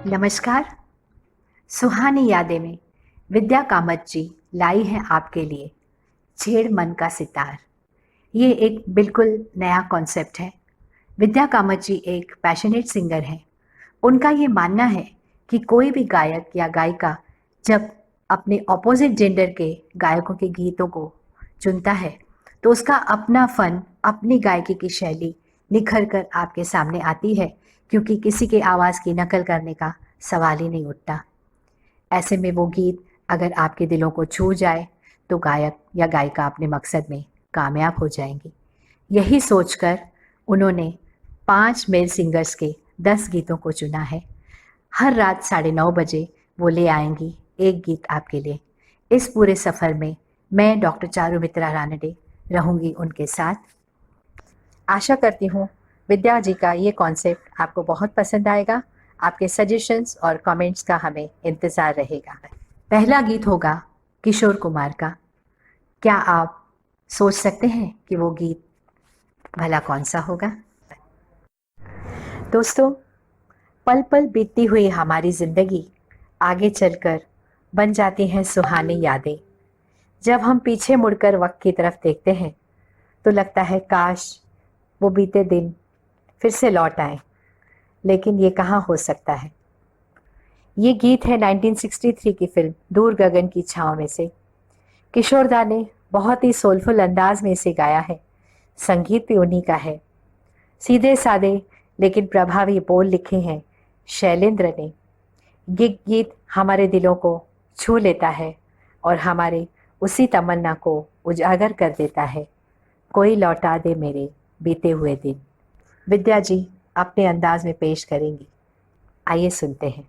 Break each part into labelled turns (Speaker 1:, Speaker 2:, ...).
Speaker 1: नमस्कार। सुहानी यादें में विद्या कामत जी लाई हैं आपके लिए छेड़ मन का सितार। ये एक बिल्कुल नया कॉन्सेप्ट है। विद्या कामत जी एक पैशनेट सिंगर हैं। उनका ये मानना है कि कोई भी गायक या गायिका जब अपने ऑपोजिट जेंडर के गायकों के गीतों को चुनता है तो उसका अपना फन, अपनी गायकी की शैली निखर कर आपके सामने आती है, क्योंकि किसी के आवाज़ की नकल करने का सवाल ही नहीं उठता। ऐसे में वो गीत अगर आपके दिलों को छू जाए तो गायक या गायिका अपने मकसद में कामयाब हो जाएंगी। यही सोचकर उन्होंने 5 मेल सिंगर्स के 10 गीतों को चुना है। हर रात 9:30 बजे वो ले आएंगी एक गीत आपके लिए। इस पूरे सफ़र में मैं डॉक्टर चारू मित्रा रानडे रहूँगी उनके साथ। आशा करती हूँ विद्या जी का ये कॉन्सेप्ट आपको बहुत पसंद आएगा। आपके सजेशंस और कमेंट्स का हमें इंतज़ार रहेगा। पहला गीत होगा किशोर कुमार का। क्या आप सोच सकते हैं कि वो गीत भला कौन सा होगा? दोस्तों, पल पल बीतती हुई हमारी ज़िंदगी आगे चलकर बन जाती हैं सुहानी यादें। जब हम पीछे मुड़कर वक्त की तरफ देखते हैं तो लगता है काश वो बीते दिन फिर से लौट आए, लेकिन ये कहाँ हो सकता है। ये गीत है 1963 की फिल्म दूर गगन की छाँव में से। किशोरदा ने बहुत ही सोलफुल अंदाज में इसे गाया है। संगीत भी उन्हीं का है। सीधे साधे लेकिन प्रभावी बोल लिखे हैं शैलेंद्र ने। ये गीत हमारे दिलों को छू लेता है और हमारे उसी तमन्ना को उजागर कर देता है, कोई लौटा दे मेरे बीते हुए दिन। विद्या जी अपने अंदाज में पेश करेंगी। आइए सुनते हैं।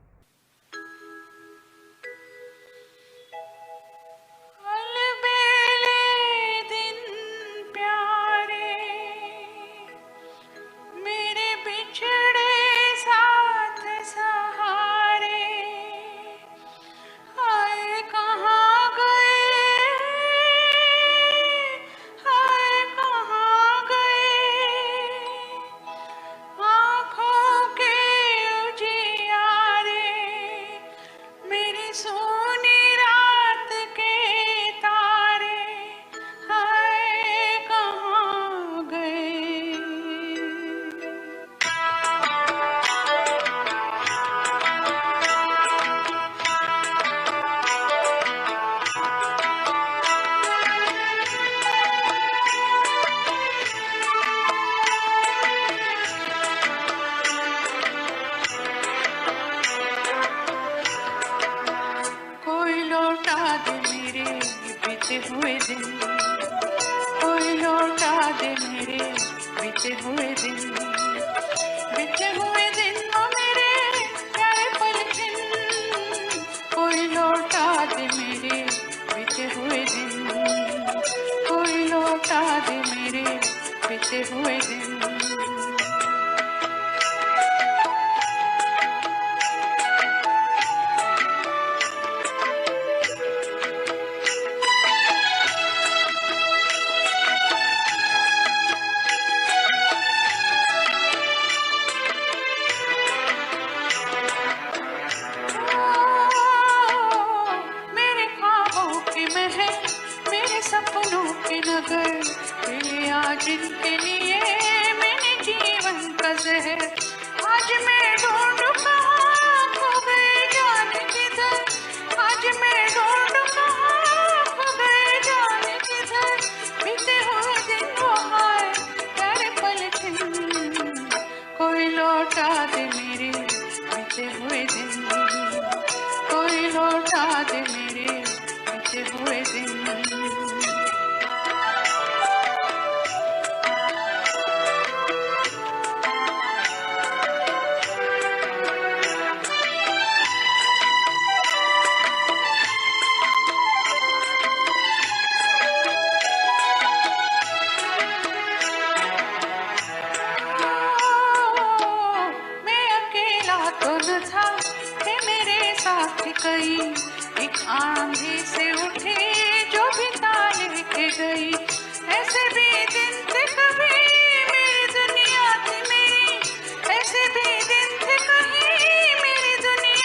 Speaker 2: ऐसे भी दिन थे कहीं मेरी दुनिया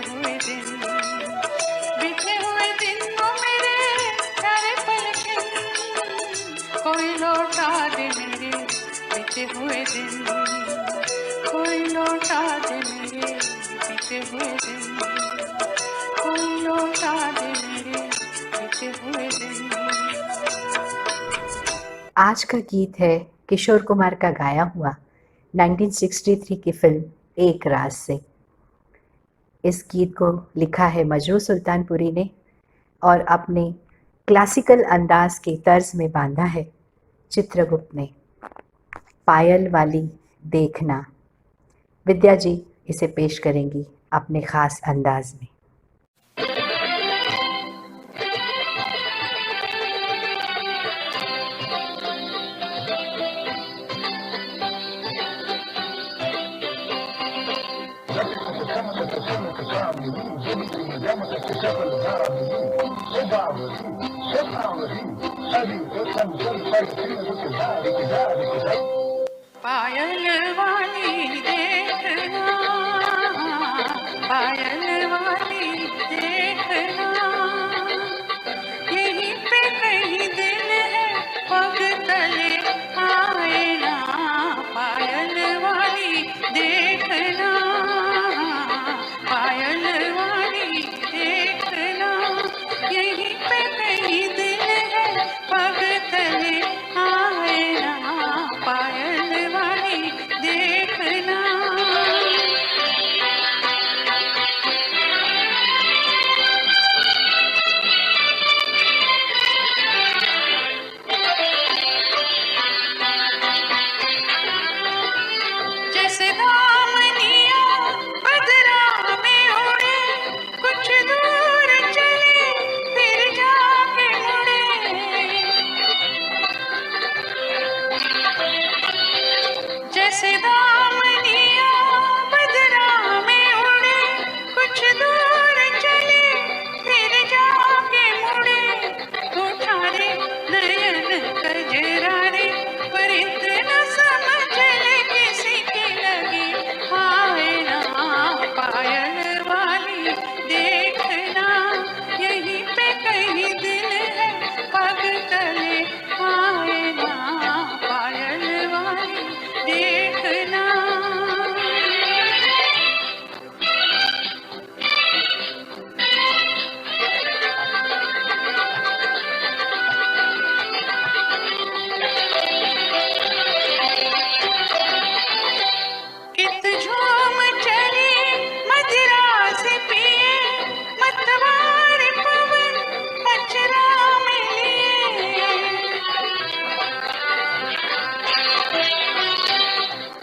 Speaker 2: हुए दिन, बीते हुए दिन वो मेरे प्यारे पलकिन, कोई लौटा दे मेरे बीते हुए दिन, कोई लौटा दे मेरे बीते हुए दिन, कोई लौटा दे मेरे बीते हुए दिन।
Speaker 1: आज का गीत है किशोर कुमार का गाया हुआ 1963 की फिल्म एक राज से। इस गीत को लिखा है मजरू सुल्तानपुरी ने और अपने क्लासिकल अंदाज के तर्ज में बांधा है चित्रगुप्त ने। पायल वाली देखना, विद्या जी इसे पेश करेंगी अपने खास अंदाज में।
Speaker 2: पायल वाली देखना, पायल वाली देखना, यहीं पे कहीं दिल है पग तले आए ना, पायल वाली देखना, पायल वाली देखना, यहीं पे कहीं दिल है पग तले आए ना, पायल वाली देखना। जैसे दामनिया बदरा में उड़े, कुछ दूर चले फिर जाके मुड़े, जैसे दामनिया बदरा में उड़े, कुछ दूर चले फिर जाके मुड़े, उठारे नयन कजरारे पर इतना समझ ले किसी की लगी आए ना, पायल वाली देखना, यहीं पे कहीं दिल है पग तले आए ना, पायल वाली देखना। कित झूम चली मदिरा से पिए, मतवार पवन अचरा में लिए,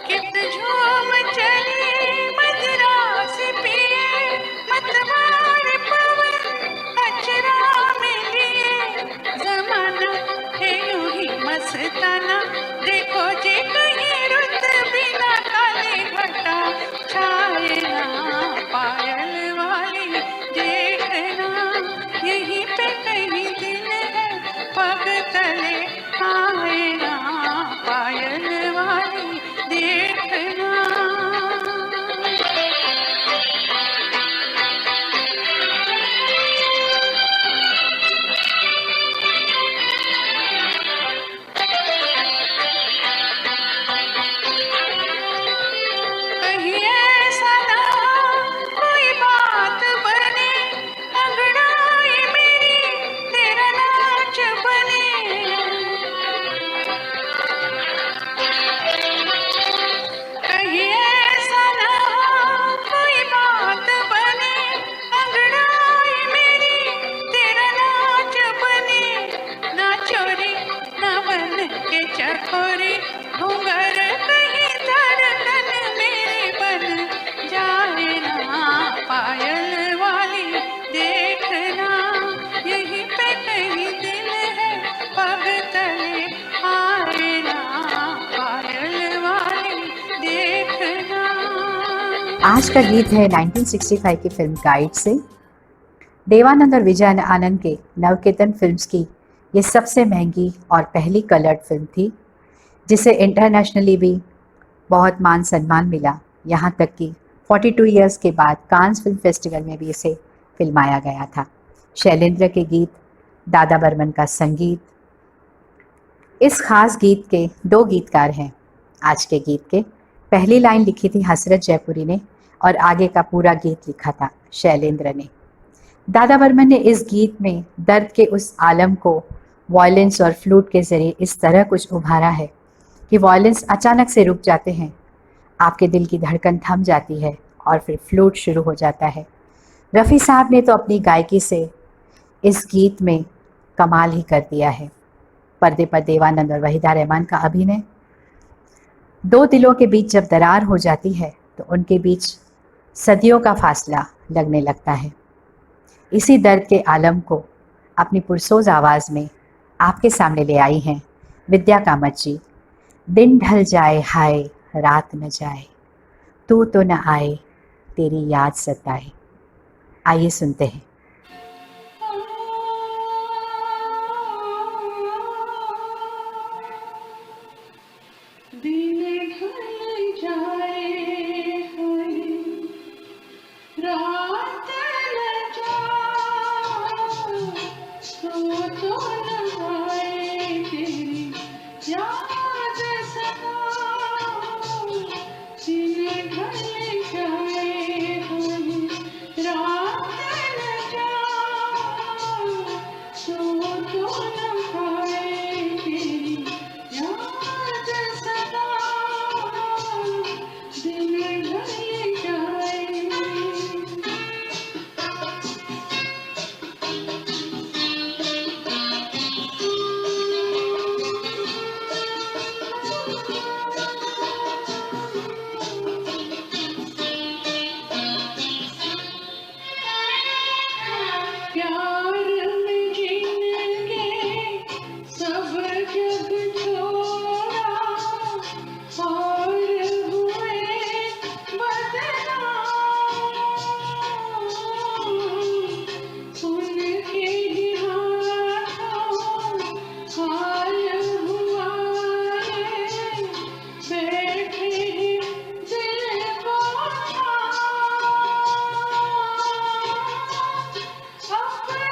Speaker 2: कित झूम चली मदिरा से पिए, मतवार पवन अचरा में लिए, जमाना है यूं ही मस्ताना, देखो जे कहीं रुत बिना काले घटा छाए ना, पायल वाली देखना, यहीं पे कहीं दिल है पग तले आए ना, पायल वाली देखना। कहीं ऐसा ना कोई बात बने, अंगड़ाई मेरी तेरा नाच बने, कहीं ऐसा ना कोई बात बने, अंगड़ाई मेरी तेरा नाच बने, ना चोरी ना बन के चकोरी, घूंघर कहीं धड़कन मेरी बन जाए ना, पायल वाली देखना, यहीं पे कहीं दिल है पग तले आए ना, पायल वाली देखना।
Speaker 1: आज का गीत है 1965 की फिल्म गाइड से। देवानंद और विजय आनंद के नवकेतन फिल्म्स की ये सबसे महंगी और पहली कलर्ड फिल्म थी, जिसे इंटरनेशनली भी बहुत मान सम्मान मिला, यहाँ तक कि 42 ईयर्स के बाद कांस फिल्म फेस्टिवल में भी इसे फिल्माया गया था। शैलेंद्र के गीत, दादा बर्मन का संगीत। इस खास गीत के दो गीतकार हैं आज के गीत के। पहली लाइन लिखी थी हसरत जयपुरी ने और आगे का पूरा गीत लिखा था शैलेंद्र ने। दादा बर्मन ने इस गीत में दर्द के उस आलम को वॉयलेंस और फ्लूट के ज़रिए इस तरह कुछ उभारा है कि वॉयलेंस अचानक से रुक जाते हैं, आपके दिल की धड़कन थम जाती है और फिर फ्लूट शुरू हो जाता है। रफ़ी साहब ने तो अपनी गायकी से इस गीत में कमाल ही कर दिया है। पर्दे पर देवानंद और वहीदा रहमान का अभिनय। दो दिलों के बीच जब दरार हो जाती है तो उनके बीच सदियों का फासला लगने लगता है। इसी दर्द के आलम को अपनी पुरसोज आवाज़ में आपके सामने ले आई हैं विद्या कामत जी। दिन ढल जाए हाय रात न जाए, तू तो न आए तेरी याद सताए। आइए सुनते हैं।
Speaker 2: दिन ढल जाए हाय रात न जाए, तू तो न आए तेरी याद सताए। दिन ढल जाए हाय रात न जाए, तू तो न आए तेरी याद सताए। दिन ढल जाए। प्यार में जिंदगी सब जग छोड़ा और हुए बदनाम। उनके ही हाथों हाल हुआ है, बैठे दिल को थाम। अपने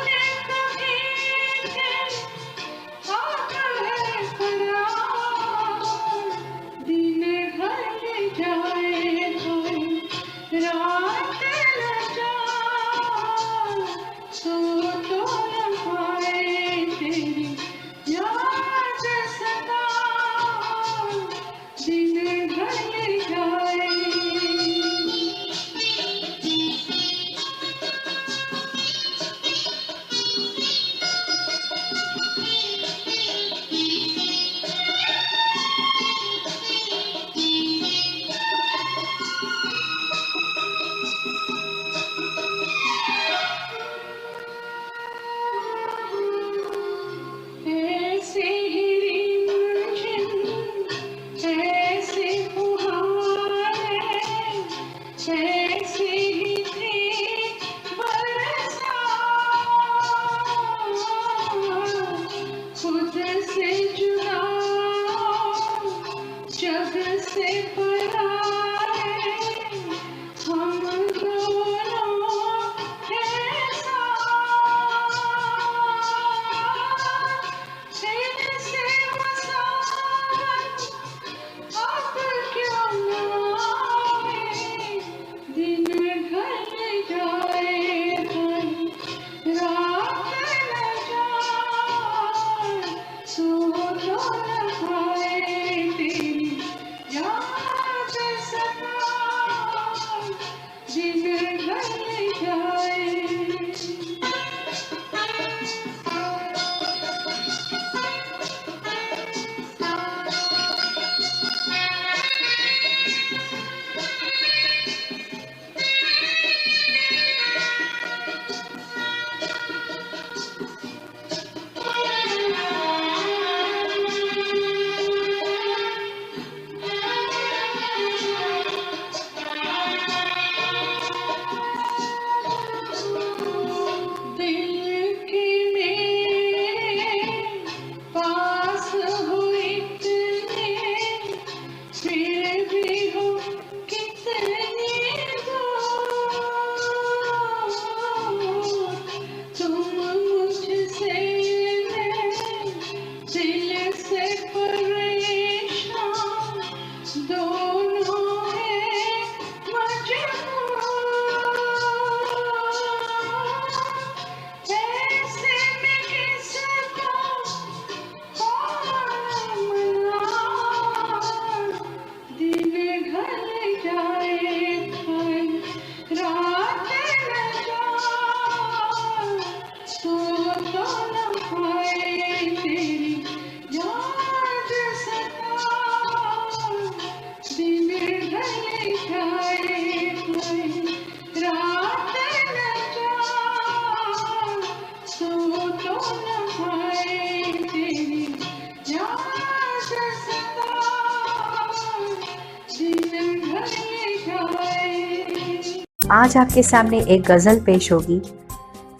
Speaker 1: आज आपके सामने एक गज़ल पेश होगी।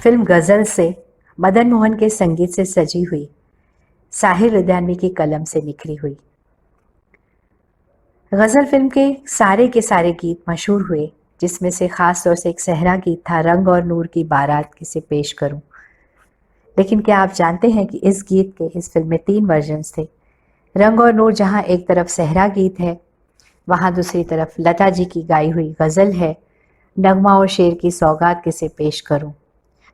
Speaker 1: फिल्म गज़ल से मदन मोहन के संगीत से सजी हुई, साहिर लुधियानवी की कलम से निखरी हुई। गज़ल फिल्म के सारे गीत मशहूर हुए, जिसमें से ख़ास तौर से एक सहरा गीत था, रंग और नूर की बारात किसे पेश करूं। लेकिन क्या आप जानते हैं कि इस गीत के इस फिल्म में 3 वर्जन्स थे। रंग और नूर जहां एक तरफ सहरा गीत है, वहां दूसरी तरफ लता जी की गाई हुई गज़ल है, नगमा और शेर की सौगात किसे पेश करूं।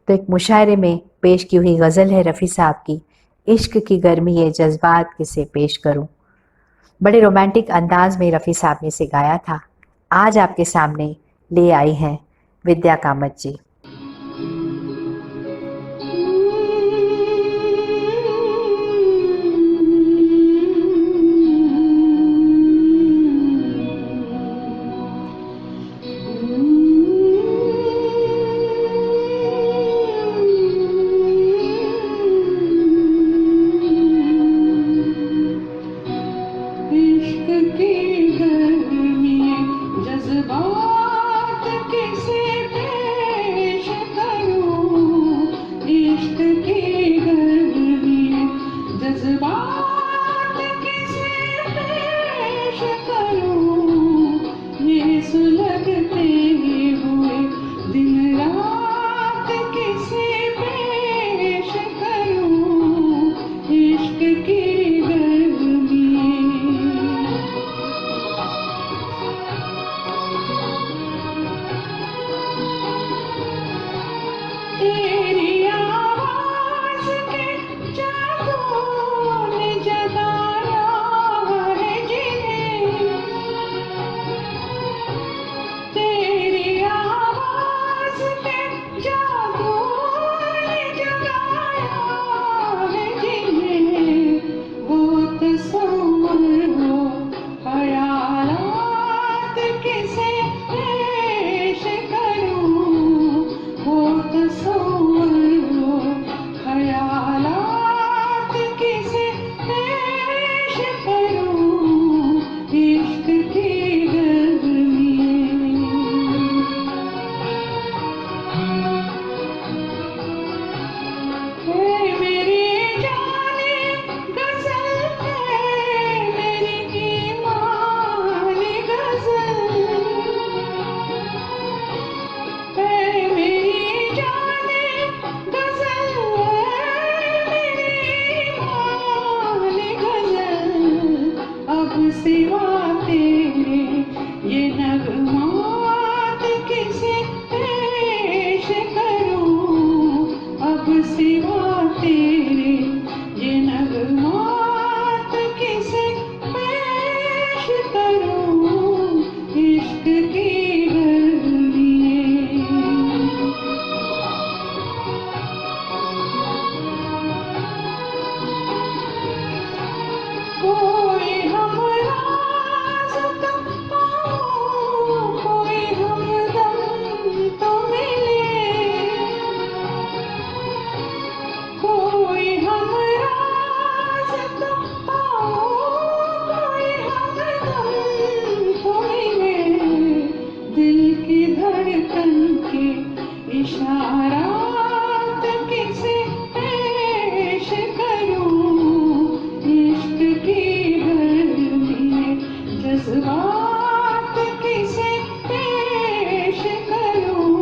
Speaker 1: तो एक मुशायरे में पेश की हुई गज़ल है रफ़ी साहब की, इश्क की गर्मी ये जज्बात किसे पेश करूं। बड़े रोमांटिक अंदाज में रफ़ी साहब ने इसे गाया था। आज आपके सामने ले आई हैं विद्या कामत जी।
Speaker 2: इश्क की गर्मी जज्बात किसे पेश करूं। इश्क की गर्मी जज्बात किसे पेश करूं। ये सुलगते हुए दिन रात किसे पेश करूं। इश्क की गर्मी तेरी आवाज़ के जादू ने जगाया है जिन्हें। तेरी आवाज़ के जादू ने जगाया है जिन्हें। वो तस्वीर हो ख़यालात किसे पेश करूं। वो तस्वीर हो ख़यालात किसे पेश करूं। इश्क की गर्मी है मेरी जाने गज़ल है मेरी ईमान गज़ल है मेरी जाने गज़ल है मेरी ईमान गज़ल। अब सिवा तेरे ये नगमात किसे पेश करूं। अब सिवा तेरे ये नगमात किसे पेश करूं। इश्क की गर्मी कोई हमराज़ तो पाऊं, कोई हमदम तो मिले। कोई हमराज़ तो पाऊं, कोई हमदम तो मिले। दिल की धड़कन के इशारात किसे पेश करूं। इश्क की गर्मी जज्बात किसे पेश करूं।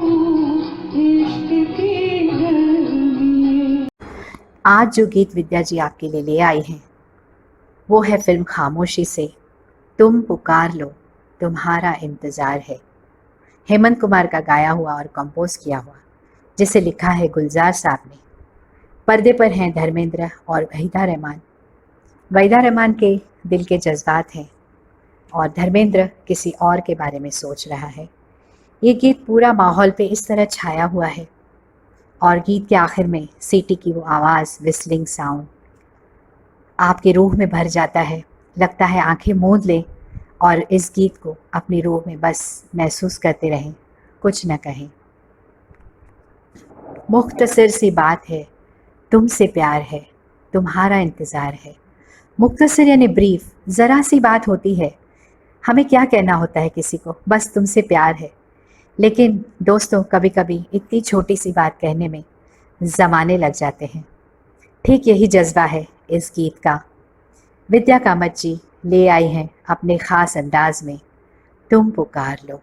Speaker 2: इश्क की गर्मी
Speaker 1: आज जो गीत विद्या जी आपके लिए ले आई हैं, वो है फिल्म खामोशी से, तुम पुकार लो तुम्हारा इंतज़ार है। हेमंत कुमार का गाया हुआ और कंपोज किया हुआ, जिसे लिखा है गुलजार साहब ने। पर्दे पर हैं धर्मेंद्र और वहीदा रहमान। वहीदा रहमान के दिल के जज्बात हैं और धर्मेंद्र किसी और के बारे में सोच रहा है। ये गीत पूरा माहौल पे इस तरह छाया हुआ है और गीत के आखिर में सीटी की वो आवाज़, विस्लिंग साउंड आपके रूह में भर जाता है। लगता है आंखें मूंद लें और इस गीत को अपनी रूह में बस महसूस करते रहें, कुछ न कहें। मुख्तसर सी बात है, तुमसे प्यार है, तुम्हारा इंतज़ार है। मुख्तसर यानी ब्रीफ, ज़रा सी बात होती है, हमें क्या कहना होता है किसी को, बस तुमसे प्यार है। लेकिन दोस्तों कभी कभी इतनी छोटी सी बात कहने में ज़माने लग जाते हैं। ठीक यही जज्बा है इस गीत का। विद्या कामत जी ले आई हैं अपने ख़ास अंदाज में तुम पुकार लो।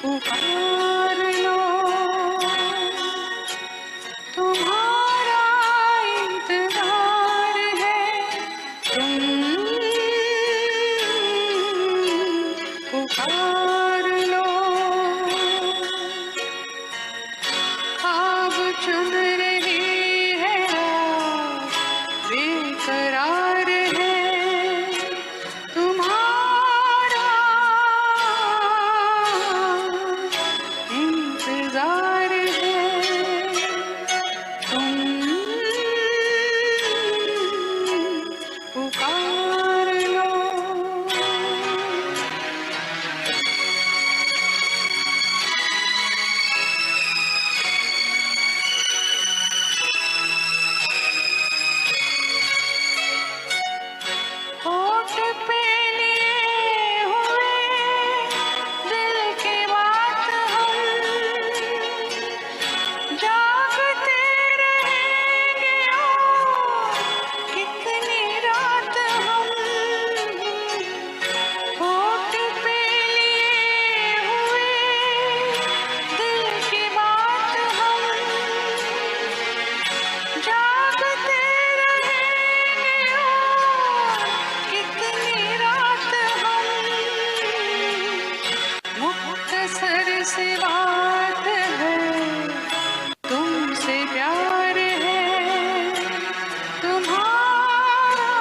Speaker 2: पुकार लो, तुम्हारा इंतजार है। तुम पुकार लो, ख्वाब चुन रही है रात, बेकरार है तुम्हारा इंतजार है। तुम पुकार लो। होठ पे लिए हुए दिल की बात हम जागते रहेंगे और कितनी रात हम। होठ पे लिए हुए दिल की बात हम जागते रहेंगे और कितनी रात हम। मुख्तसर सी बात है, तुमसे प्यार है तुम्हारा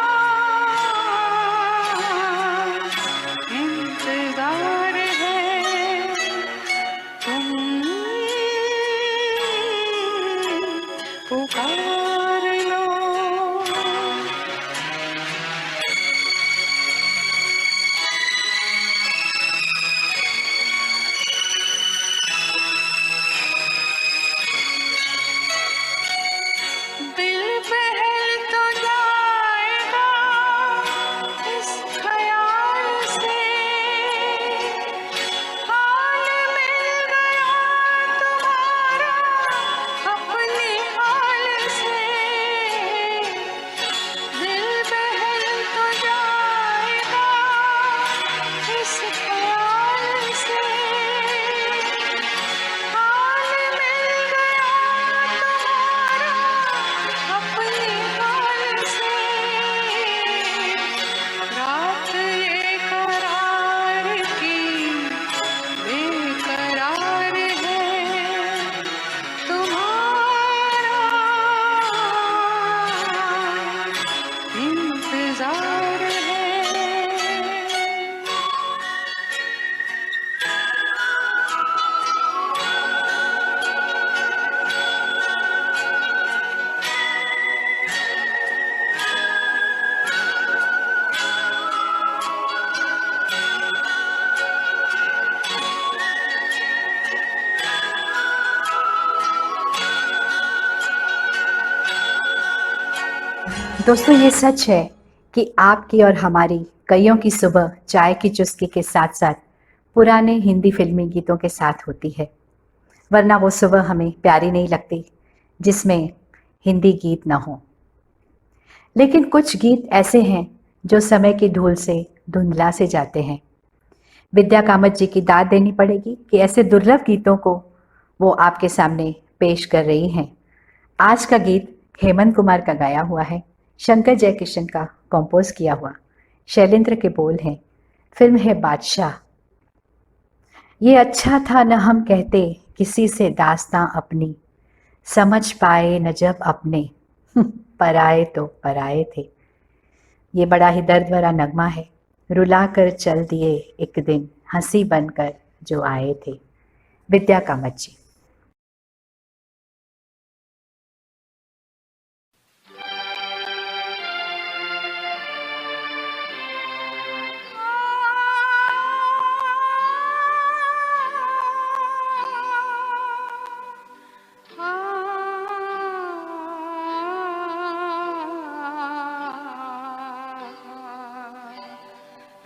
Speaker 2: इंतजार है। तुम पुकार लो। दिल बहल तो जाएगा इस ख्याल से, हाल मिल गया तुम्हारा अपने हाल से। दिल बहल तो जाएगा इस ख्याल से, हाल मिल गया तुम्हारा अपने हाल से। रात ये करार की बेकरार है तुम्हारा इंतजार है।
Speaker 1: दोस्तों ये सच है कि आपकी और हमारी कईयों की सुबह चाय की चुस्की के साथ साथ पुराने हिंदी फिल्मी गीतों के साथ होती है, वरना वो सुबह हमें प्यारी नहीं लगती जिसमें हिंदी गीत ना हो। लेकिन कुछ गीत ऐसे हैं जो समय की धूल से धुंधला से जाते हैं। विद्या कामत जी की दाद देनी पड़ेगी कि ऐसे दुर्लभ गीतों को वो आपके सामने पेश कर रही हैं। आज का गीत हेमंत कुमार का गाया हुआ है, शंकर जयकिशन का कंपोज किया हुआ, शैलेंद्र के बोल हैं, फिल्म है बादशाह। ये अच्छा था न हम कहते किसी से दास्तां अपनी, समझ पाए न जब अपने पराए तो पराए थे। ये बड़ा ही दर्द भरा नगमा है। रुला कर चल दिए एक दिन हंसी बनकर जो आए थे। विद्या कामत जी।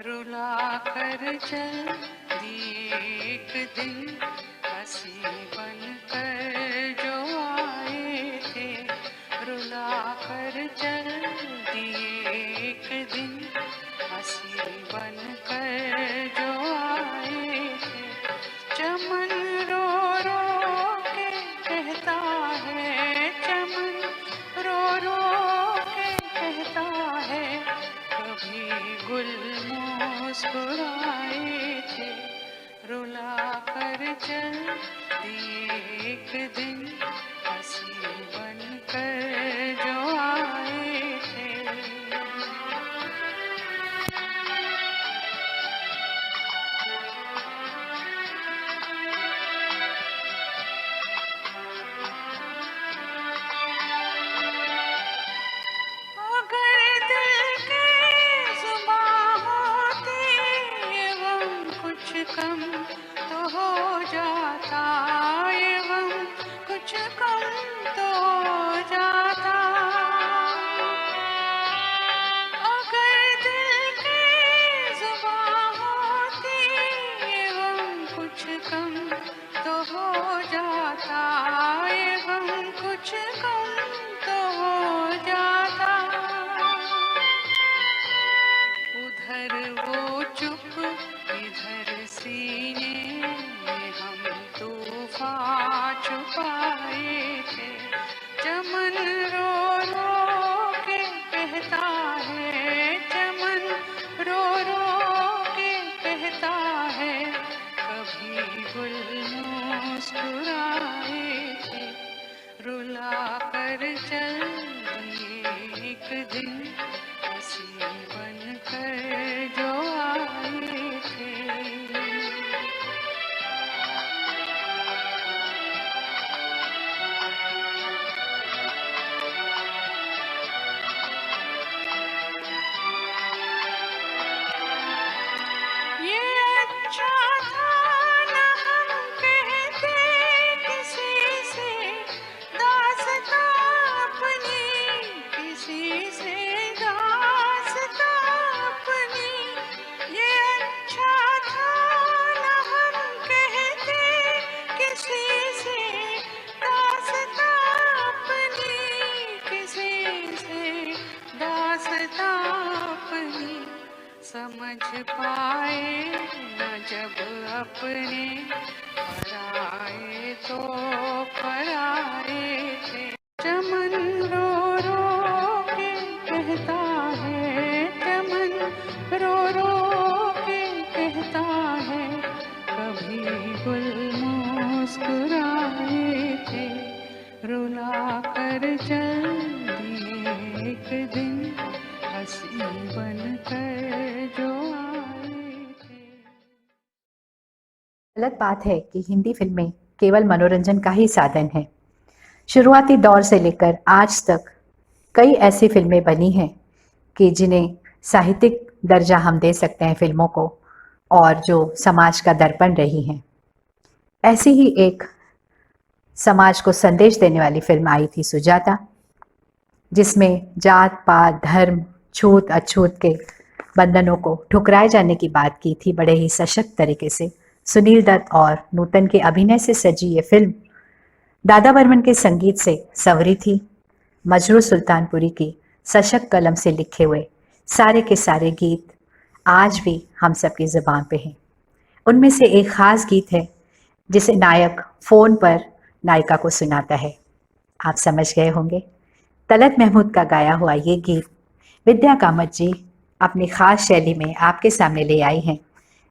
Speaker 2: रुला कर चल दिए एक दिन हंसी बन कर जो आए थे, रुला कर चल दिए एक दिन हंसी बन कर जो आए थे। चमन रो रो के कहता है, चमन रो रो के कहता है, कभी गुल मुस्कुराए थे, रुला कर चल दिए एक दिन हंसी बन कर जो आए थे। कम तो हो जाता, एवं कुछ कम तो हो जाता, अगर दिल की जुबां होती एवं कुछ कम तो हो जाता, एवं कुछ कम तो हो जाता। उधर वो चुप इधर सीने में हम तूफान छुपाए थे, चमन रो रो के कहता है, चमन रो रो के कहता है, कभी गुल मुस्कुराए थे, रुला कर चल दिए एक दिन हंसी बन कर जो आए थे। ये अच्छा था न हम कहते किसी से दास्तां अपनी, किसी से दास्तां अपनी, ये अच्छा था न हम कहते किसी से दास्तां अपनी, किसी से दास्तां अपनी, समझ पाए न जब अपने पराए तो पराए थे, चमन रो रो के कहता है, चमन रो रो के कहता है, कभी गुल मुस्कुराए थे, रुला कर चल दिए एक दिन हंसी बन कर जो आए थे।
Speaker 1: गलत बात है कि हिंदी फिल्में केवल मनोरंजन का ही साधन है। शुरुआती दौर से लेकर आज तक कई ऐसी फिल्में बनी हैं कि जिन्हें साहित्यिक दर्जा हम दे सकते हैं फिल्मों को, और जो समाज का दर्पण रही हैं। ऐसी ही एक समाज को संदेश देने वाली फिल्म आई थी सुजाता, जिसमें जात पात धर्म छूत अछूत के बंधनों को ठुकराए जाने की बात की थी बड़े ही सशक्त तरीके से। सुनील दत्त और नूतन के अभिनय से सजी ये फिल्म दादा बर्मन के संगीत से संवरी थी। मजरू सुल्तानपुरी की सशक्त कलम से लिखे हुए सारे के सारे गीत आज भी हम सबकी ज़ुबान पे हैं। उनमें से एक ख़ास गीत है जिसे नायक फ़ोन पर नायिका को सुनाता है। आप समझ गए होंगे, तलत महमूद का गाया हुआ ये गीत विद्या कामत जी अपनी ख़ास शैली में आपके सामने ले आई हैं।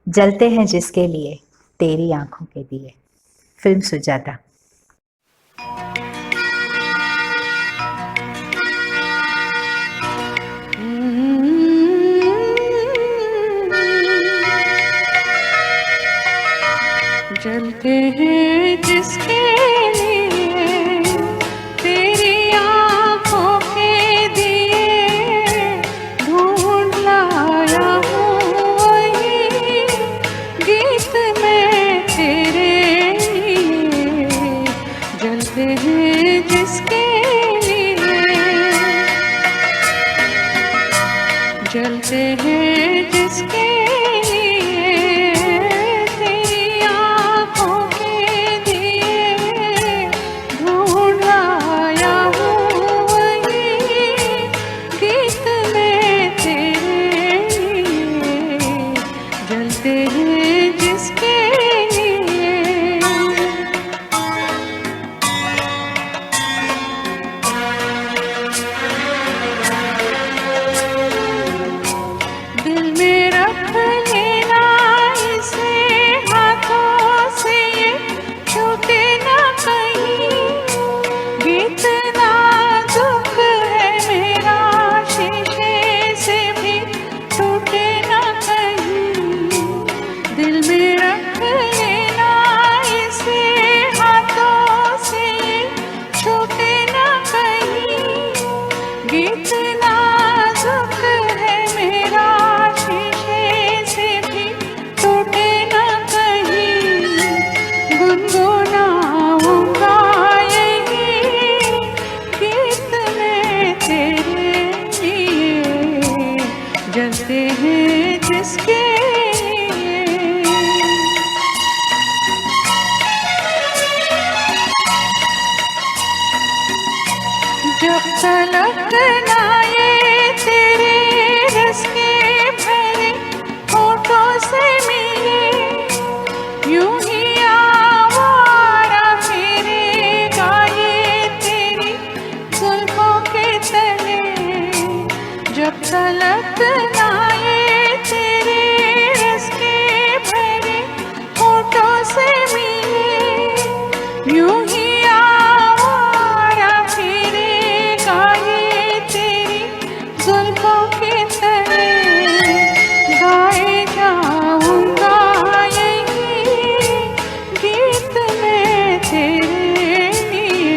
Speaker 1: जलते हैं जिसके लिए तेरी आंखों के दिए, फिल्म सुजाता।
Speaker 2: जलते हैं हैं जिसके लिए, जलते हैं जिसके लिए, तेरी आँखों के दिए ढूंढ आया हूँ वही गीत में तेरे लिए, जलते हैं जिसके लिए। दिल में रख लेना इसे हाथों से, ये छूटे ना कहीं, गीत नाजुक है मेरा शीशे से भी टूटे ना कहीं। दिल में रख लेना इसे हाथों से, ये छूटे ना कहीं, गीत नाजुक है मेरा शीशे से भी टूटे ना कहीं। गुनगुनाऊंगा यही गीत में तेरे लिए, जलते हैं जिसके लिए। जब तलक ना ये तेरे रस के भरे होठों से मिले, यूं ही आवारा फिरेगा ये तेरी जुल्फों के तले। जब तलक ना ये तेरे रस के भरे होठों से मिले, यूं ही आवारा फिरेगा ये तेरी जुल्फों के तले। गाए जाऊंगा यही गीत में तेरे लिए,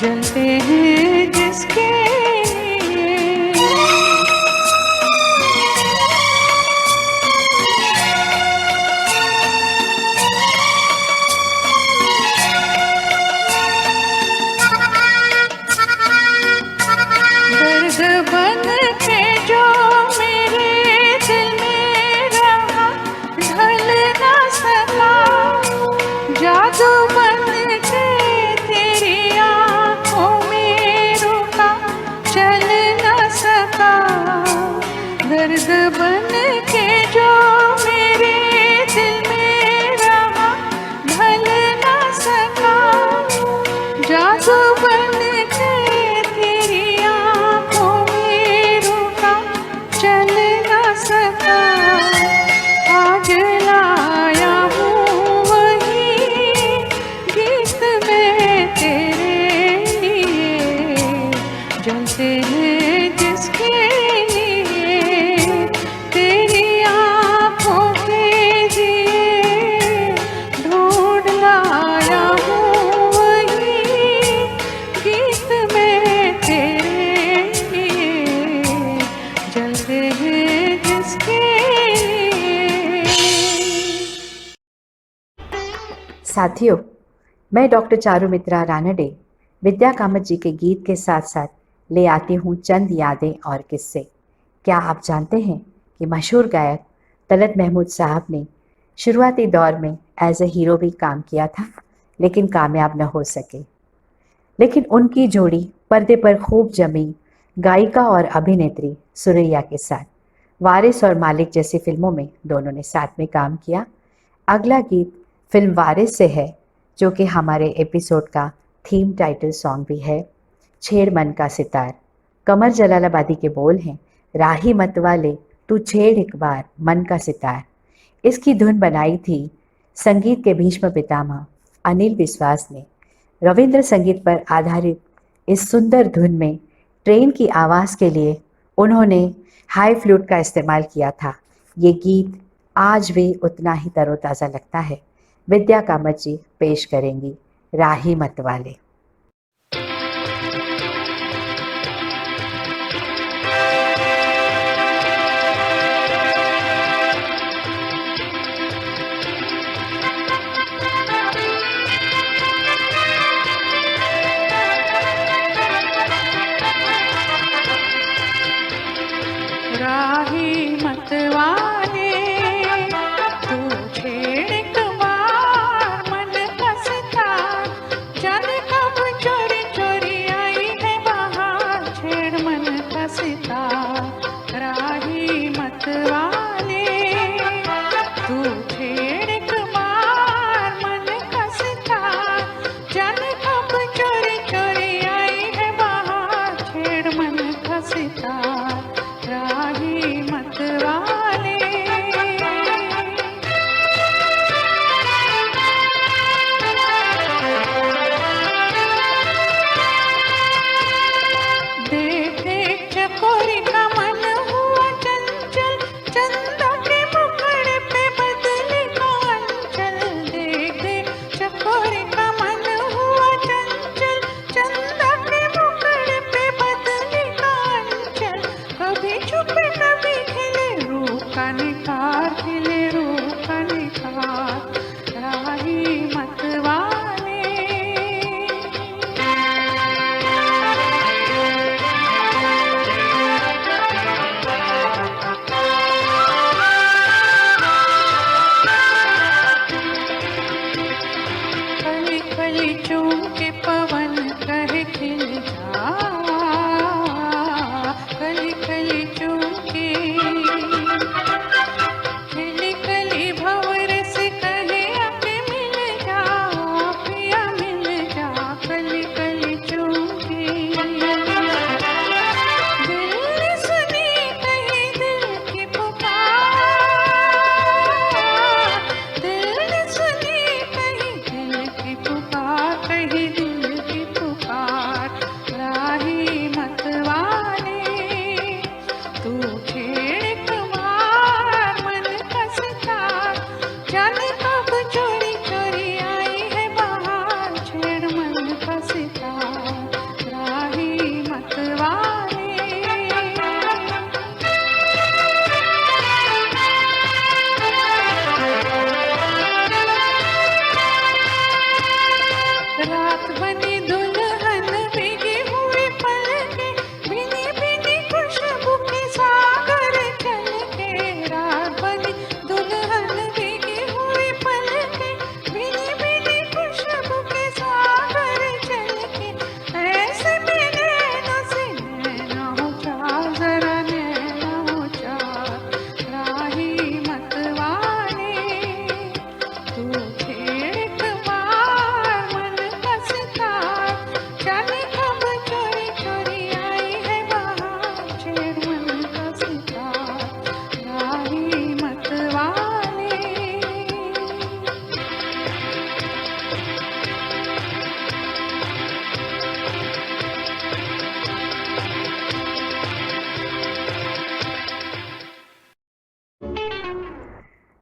Speaker 2: जलते हैं जिसके लिए। दर्द बन के जो मेरे दिल में रहा, ढल ना सका, जादू बन के तेरी आँखों में रुका, चल ना सका। दर्द बन के जो मेरे दिल में रहा, ढल ना सका, जादू बन के तेरी आँखों में रुका, चल ना सका। आज लाया हूँ वही गीत में तेरे लिए, जलते हैं जिसके लिए, तेरी आँखों के दिए ढूंढ लाया हूँ वही गीत में तेरे लिए, जलते हैं जिसके लिए।
Speaker 1: साथियों, मैं डॉक्टर चारुमित्रा रानडे विद्या कामत जी के गीत के साथ साथ ले आती हूँ चंद यादें और किस्से। क्या आप जानते हैं कि मशहूर गायक तलत महमूद साहब ने शुरुआती दौर में एज ए हीरो भी काम किया था, लेकिन कामयाब न हो सके। लेकिन उनकी जोड़ी पर्दे पर खूब जमी गायिका और अभिनेत्री सुरैया के साथ। वारिस और मालिक जैसी फिल्मों में दोनों ने साथ में काम किया। अगला गीत फिल्म वारिस से है, जो कि हमारे एपिसोड का थीम टाइटल सॉन्ग भी है। छेड़ मन का सितार। कमर जलालाबादी के बोल हैं, राही मत वाले तू छेड़ एक बार मन का सितार। इसकी धुन बनाई थी संगीत के भीष्म पितामह अनिल विश्वास ने। रविंद्र संगीत पर आधारित इस सुंदर धुन में ट्रेन की आवाज़ के लिए उन्होंने हाई फ्लूट का इस्तेमाल किया था। ये गीत आज भी उतना ही तरोताज़ा लगता है। विद्या कामत जी पेश करेंगी राही मत वाले।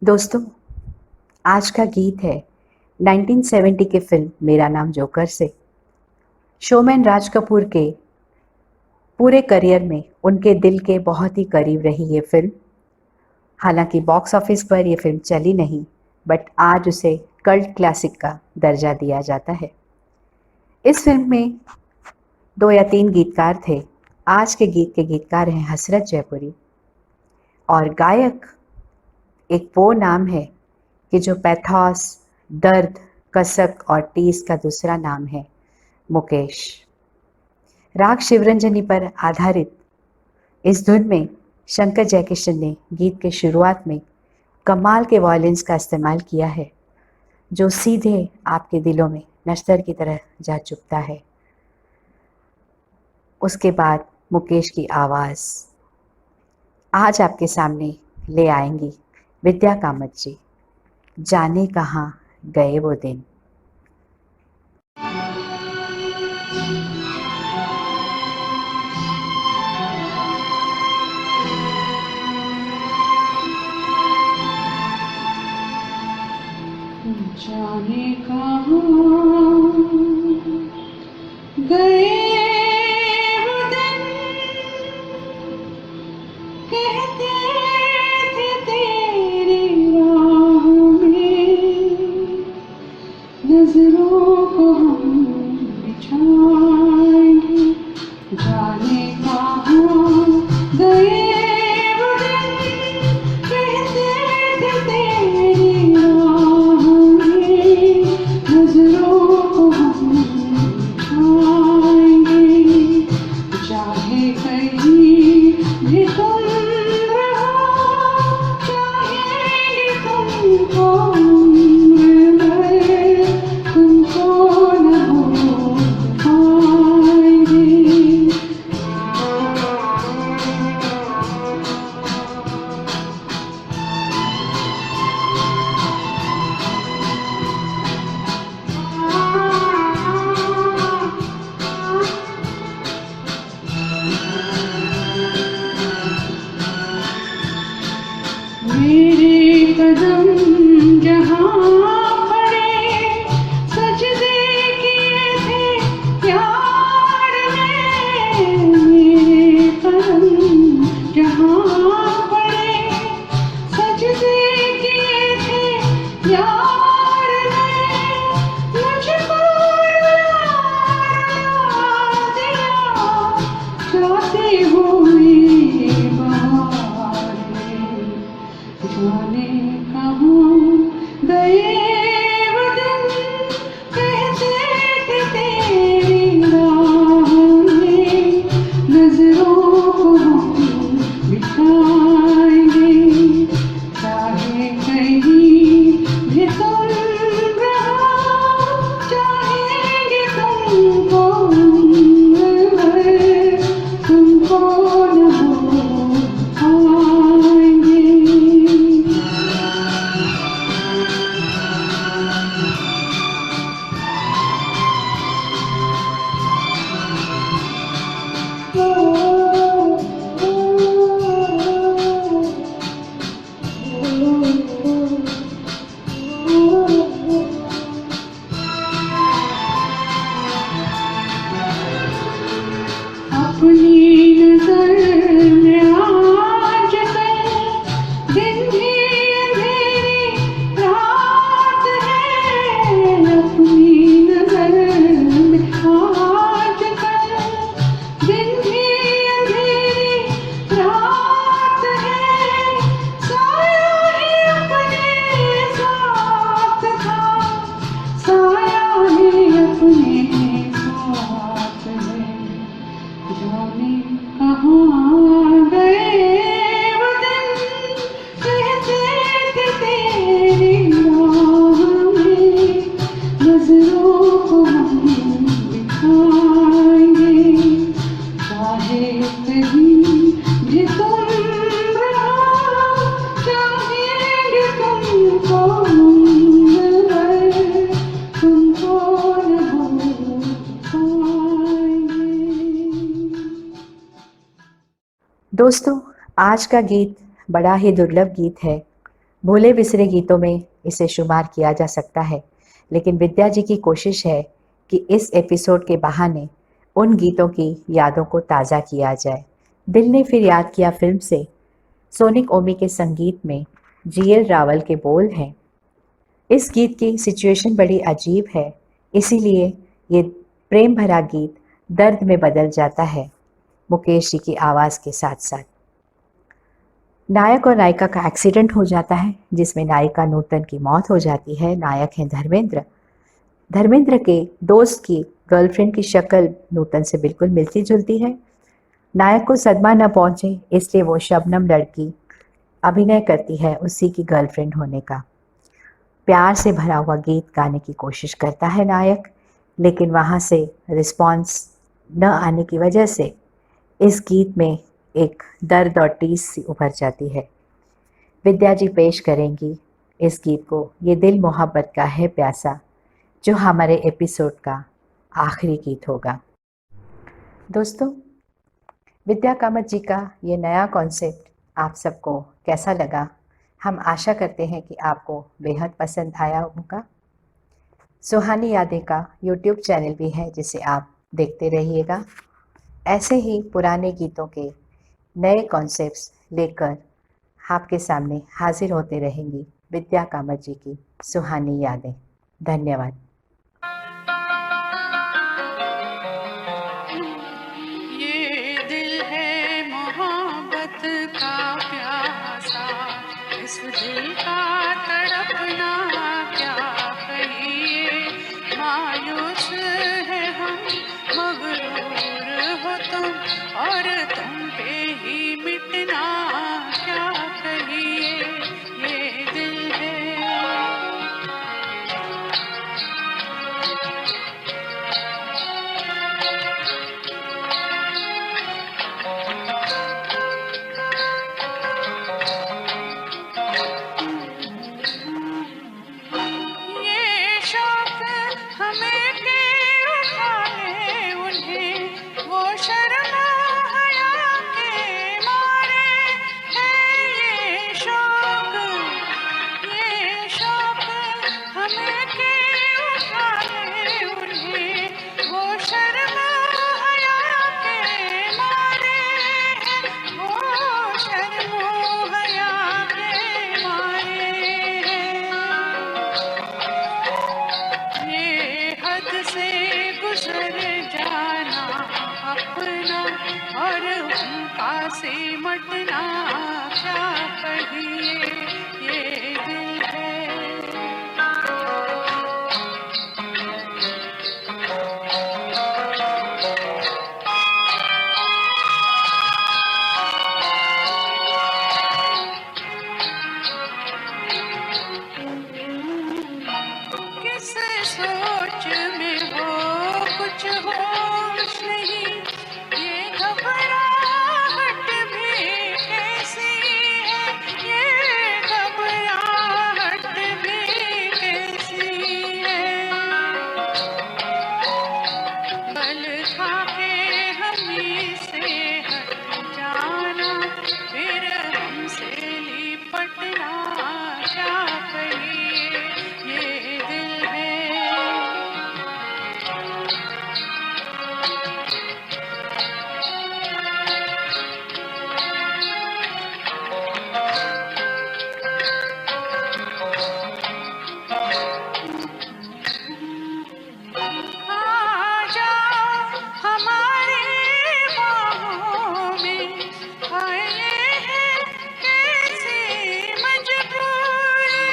Speaker 1: दोस्तों, आज का गीत है 1970 की फिल्म मेरा नाम जोकर से। शोमैन राज कपूर के पूरे करियर में उनके दिल के बहुत ही करीब रही ये फिल्म। हालांकि बॉक्स ऑफिस पर ये फिल्म चली नहीं, बट आज उसे कल्ट क्लासिक का दर्जा दिया जाता है। इस फिल्म में 2 या 3 गीतकार थे। आज के गीत के गीतकार हैं हसरत जयपुरी, और गायक एक वो नाम है कि जो पैथोस, दर्द, कसक और टीस का दूसरा नाम है, मुकेश। राग शिवरंजनी पर आधारित इस धुन में शंकर जयकिशन ने गीत के शुरुआत में कमाल के वायलिन्स का इस्तेमाल किया है, जो सीधे आपके दिलों में नश्तर की तरह जा चुभता है। उसके बाद मुकेश की आवाज़ आज आपके सामने ले आएंगी विद्या कामत जी, जाने कहाँ गए वो दिन।
Speaker 2: जाने कहाँ गए वो दिन, कहते थे तेरी राह में नजरों को हम बिछाएंगे। जाने कहाँ गए वो दिन, कहते थे तेरी राह में नजरों को हम बिछाएंगे। चाहे कहीं भी तुम रहो, चाहेंगे तुमको उम्र भर, तुमको न हो पाएंगे। मेरे कदम जहाँ पड़े, सजदे किए थे यार ने। मेरे कदम जहाँ पड़े, सजदे किए थे यार ने। मुझको रुला दिया गाते हुए बहार में। जाने कहाँ गए वो दिन, कहते थे तेरी राह में नजरों को हम बिछाएंगे। चाहे कहीं भी तुम रहो, चाहेंगे तुमको उम्र भर, तुमको न हो पाएंगे। अपनी नजर में आज कल दिन भी अंधेरी रात है। अपनी नजर में आज कल दिन भी अंधेरी रात है। साया ही अपने साथ था, साया ही अपने साथ है। जाने कहाँ गए वो दिन, कहते थे तेरी राह में नजरों को हम बिछाएंगे। चाहे कहीं भी तुम रहो, चाहेंगे तुमको उम्र भर, तुमको न हो पाएंगे।
Speaker 1: दोस्तों, आज का गीत बड़ा ही दुर्लभ गीत है, भूले बिसरे गीतों में इसे शुमार किया जा सकता है, लेकिन विद्या जी की कोशिश है कि इस एपिसोड के बहाने उन गीतों की यादों को ताज़ा किया जाए। दिल ने फिर याद किया फिल्म से सोनिक ओमी के संगीत में जीएल रावल के बोल हैं। इस गीत की सिचुएशन बड़ी अजीब है, इसीलिए ये प्रेम भरा गीत दर्द में बदल जाता है मुकेश जी की आवाज़ के साथ साथ। नायक और नायिका का एक्सीडेंट हो जाता है जिसमें नायिका नूतन की मौत हो जाती है। नायक हैं धर्मेंद्र। धर्मेंद्र के दोस्त की गर्लफ्रेंड की शक्ल नूतन से बिल्कुल मिलती जुलती है। नायक को सदमा न पहुंचे इसलिए वो शबनम लड़की अभिनय करती है उसी की गर्लफ्रेंड होने का। प्यार से भरा हुआ गीत गाने की कोशिश करता है नायक, लेकिन वहाँ से रिस्पॉन्स न आने की वजह से इस गीत में एक दर्द और टीस सी उभर जाती है। विद्या जी पेश करेंगी इस गीत को, ये दिल मोहब्बत का है प्यासा, जो हमारे एपिसोड का आखिरी गीत होगा। दोस्तों, विद्या कामत जी का ये नया कॉन्सेप्ट आप सबको कैसा लगा? हम आशा करते हैं कि आपको बेहद पसंद आया होगा। सुहानी यादें का यूट्यूब चैनल भी है जिसे आप देखते रहिएगा। ऐसे ही पुराने गीतों के नए कॉन्सेप्ट्स लेकर आपके सामने हाजिर होते रहेंगी विद्या कामत जी की सुहानी यादें। धन्यवाद।
Speaker 2: ये दिल है मोहब्बत का प्यासा, इस दिल का तड़पना क्या कहिए। मायूस है हम, मगरूर हो तुम, और तुम पे ही मिटना क्या कहिए। ये दिल है ये शौक हमें के उठाए उन्हें, वो शर्मा हया के मारे है। ये शौक हमें के उठाए उन्हें, वो शर्मा हया के मारे है। वो शर्मो हया के मारे है। ये हद से गुजर जाना अपना, और उनका सिमटना क्या कहिए। ये दिल है किस सोच में हो, कुछ होश नहीं। ये घबराहट भी कैसी है, ये घबराहट भी कैसी है। बल खा के हमी से हट जाना, फिर हमसे लिपटना क्या कहिए। ये दिल है आ जाओ हमारी बाहों में, हाय ये है कैसी मजबूरी।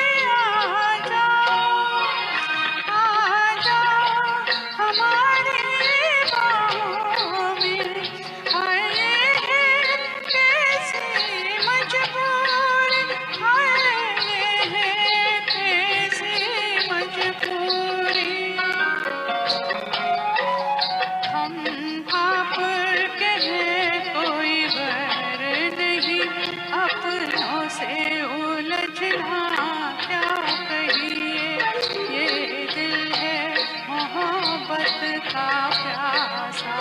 Speaker 2: आ जाओ हमारी बाहों में, हाय ये है कैसी मजबूरी। हाय ये है कैसी मजबूरी। हम आप के हैं कोई गैर नहीं, अपनों से उलझना क्या कहिए। ये दिल है मोहब्बत का प्यासा,